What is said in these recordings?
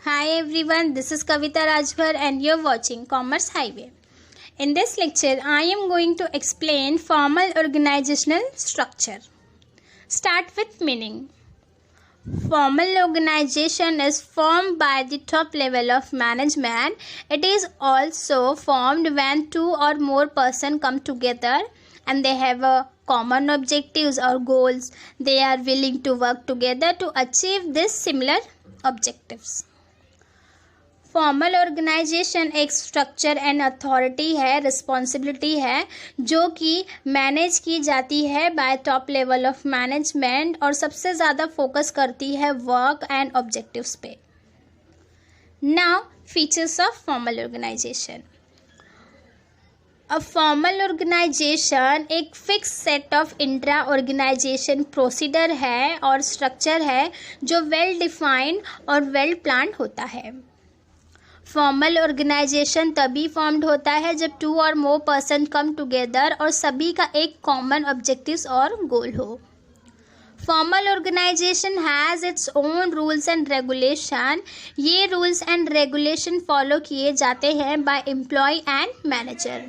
Hi everyone, this is Kavita Rajbhar and you're watching Commerce Highway. In this lecture, I am going to explain formal organizational structure. Start with meaning. Formal organization is formed by the top level of management. It is also formed when two or more persons come together and they have a common objectives or goals. They are willing to work together to achieve these similar objectives. Formal organisation एक structure and authority है, responsibility है जो कि manage की जाती है by top level of management और सबसे ज़्यादा फोकस करती है वर्क एंड ऑब्जेक्टिव्स पे. Now features of formal organisation. A formal organisation एक fix set of intra organisation procedure है और स्ट्रक्चर है जो वेल डिफाइंड और वेल प्लान्ड होता है. फॉर्मल ऑर्गेनाइजेशन तभी फॉर्म्ड होता है जब टू और मोर पर्सन कम टुगेदर और सभी का एक कॉमन ऑब्जेक्टिव्स और गोल हो. Formal organisation has its own rules and regulation. ये रूल्स एंड रेगुलेशन फॉलो किए जाते हैं by employ and manager.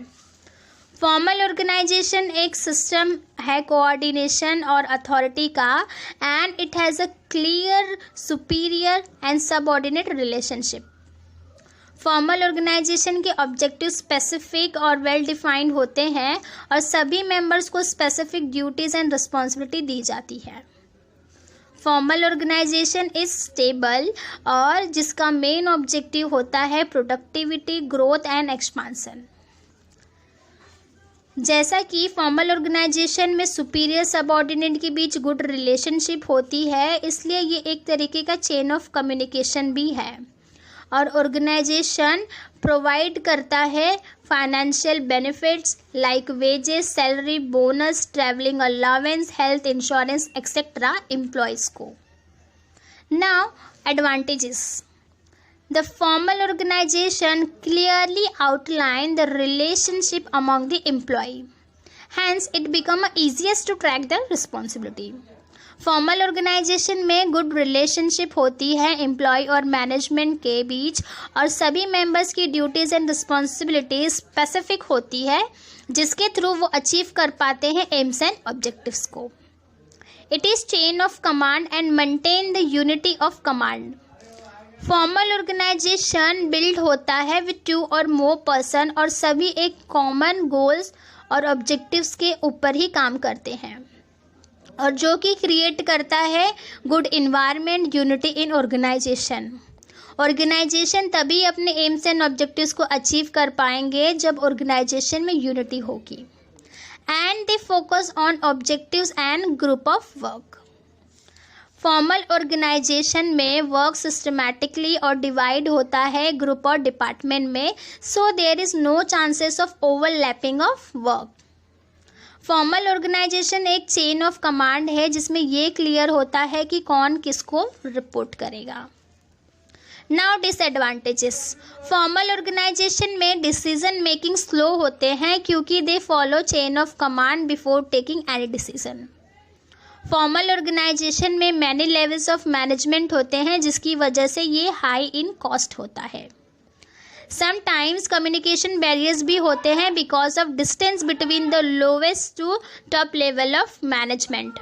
Formal organisation एक सिस्टम है कोऑर्डिनेशन और अथॉरिटी का and it has a clear superior and subordinate relationship. Formal organisation के objective specific और वेल डिफाइंड होते हैं और सभी मेंबर्स को स्पेसिफिक ड्यूटीज़ एंड रिस्पॉन्सिबिलिटी दी जाती है. फॉर्मल ऑर्गेनाइजेशन इज स्टेबल और जिसका मेन ऑब्जेक्टिव होता है प्रोडक्टिविटी, ग्रोथ एंड एक्सपांसन. जैसा कि फॉर्मल ऑर्गेनाइजेशन में सुपीरियर सबऑर्डिनेट के बीच गुड रिलेशनशिप होती है, इसलिए ये एक तरीके का चेन ऑफ कम्युनिकेशन भी है और ऑर्गेनाइजेशन प्रोवाइड करता है financial benefits like wages, salary, bonus, travelling allowance, health insurance etcetera employees को. Now advantages. The formal organisation clearly outline the relationship among the employee, hence it become easiest to track the responsibility. Formal organisation में good relationship होती है employ और management के बीच और सभी members की duties and responsibilities specific होती है जिसके थ्रू वो अचीव कर पाते हैं एम्स एंड ऑब्जेक्टिव्स को. It is chain of command and maintain the unity of command. Formal organisation build होता है विद टू और मोर पर्सन और सभी एक कॉमन गोल्स और ऑब्जेक्टिव्स के ऊपर ही काम करते हैं और जो कि क्रिएट करता है good environment, unity in organisation. Organisation तभी अपने एम्स एंड ऑब्जेक्टिव्स को अचीव कर पाएंगे जब ऑर्गेनाइजेशन में यूनिटी होगी and they focus on objectives and group of work. Formal organisation में वर्क सिस्टमैटिकली और डिवाइड होता है ग्रुप और डिपार्टमेंट में, so there is no chances of overlapping of work. Formal organisation एक चेन ऑफ कमांड है जिसमें ये क्लियर होता है कि कौन किसको रिपोर्ट करेगा. Now disadvantages. फॉर्मल ऑर्गेनाइजेशन में डिसीजन मेकिंग स्लो होते हैं क्योंकि they follow chain of command before taking any decision. Formal organisation में मैनी लेवल्स ऑफ मैनेजमेंट होते हैं जिसकी वजह से ये हाई इन कॉस्ट होता है. समटाइम्स कम्युनिकेशन बैरियर्स भी होते हैं because of distance between the lowest to top level of management.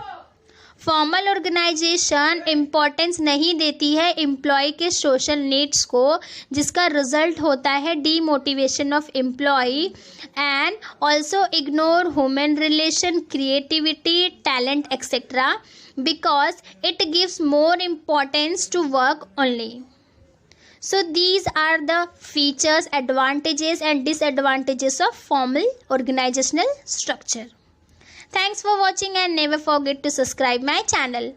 Formal organisation importance नहीं देती है एम्प्लॉय के सोशल नीड्स को जिसका रिजल्ट होता है demotivation of employ and also ignore human relation, creativity, talent etcetera because it gives more importance to work only. So these are the features, advantages and disadvantages of formal organizational structure. Thanks for watching and never forget to subscribe my channel.